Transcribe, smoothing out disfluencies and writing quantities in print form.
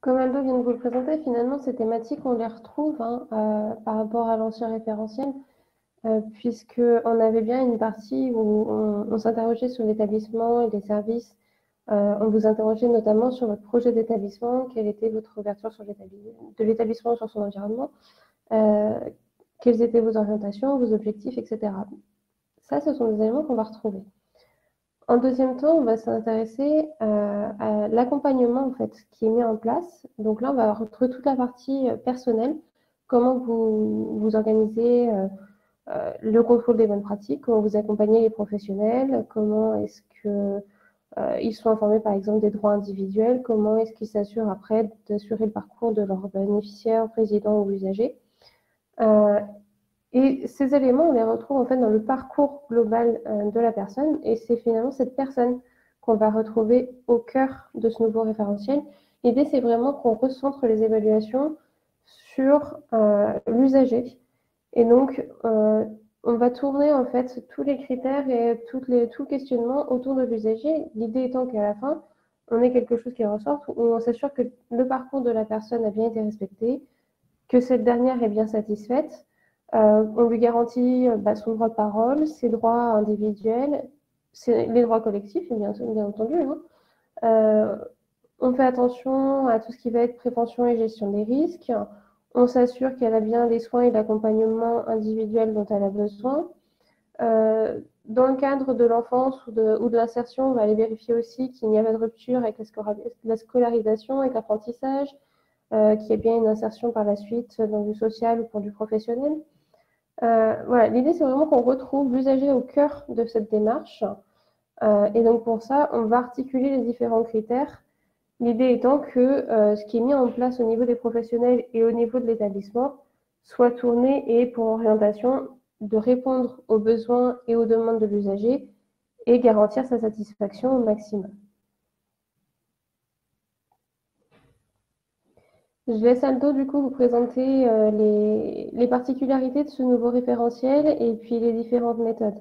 Comme Aldo vient de vous le présenter, finalement, ces thématiques, on les retrouve par rapport à l'ancien référentiel, puisqu'on avait bien une partie où on s'interrogeait sur l'établissement et les services. On vous interrogeait notamment sur votre projet d'établissement, quelle était votre ouverture sur de l'établissement sur son environnement, euh, quelles étaient vos orientations, vos objectifs, etc. Ça, ce sont des éléments qu'on va retrouver. En deuxième temps, on va s'intéresser à l'accompagnement en fait, qui est mis en place. Donc là, on va retrouver toute la partie personnelle, comment vous organisez le contrôle des bonnes pratiques, comment vous accompagnez les professionnels, comment est-ce que ils sont informés par exemple des droits individuels, comment est-ce qu'ils s'assurent après d'assurer le parcours de leurs bénéficiaires, résidents ou usagers. Euh, et ces éléments, on les retrouve en fait dans le parcours global de la personne, et c'est finalement cette personne qu'on va retrouver au cœur de ce nouveau référentiel. L'idée, c'est vraiment qu'on recentre les évaluations sur l'usager, et donc on va tourner en fait tous les critères et tout le questionnement autour de l'usager. L'idée étant qu'à la fin, on ait quelque chose qui ressorte où on s'assure que le parcours de la personne a bien été respecté, que cette dernière est bien satisfaite. On lui garantit son droit de parole, ses droits individuels, les droits collectifs, bien entendu. On fait attention à tout ce qui va être prévention et gestion des risques. On s'assure qu'elle a bien les soins et l'accompagnement individuel dont elle a besoin. Dans le cadre de l'enfance ou de l'insertion, on va aller vérifier aussi qu'il n'y a pas de rupture avec la scolarisation, avec l'apprentissage, qu'il y ait bien une insertion par la suite dans du social ou pour du professionnel. Voilà, l'idée, c'est vraiment qu'on retrouve l'usager au cœur de cette démarche. Et donc, pour ça, on va articuler les différents critères. L'idée étant que ce qui est mis en place au niveau des professionnels et au niveau de l'établissement soit tourné et pour orientation de répondre aux besoins et aux demandes de l'usager et garantir sa satisfaction au maximum. Je laisse Aldo du coup vous présenter les particularités de ce nouveau référentiel et puis les différentes méthodes.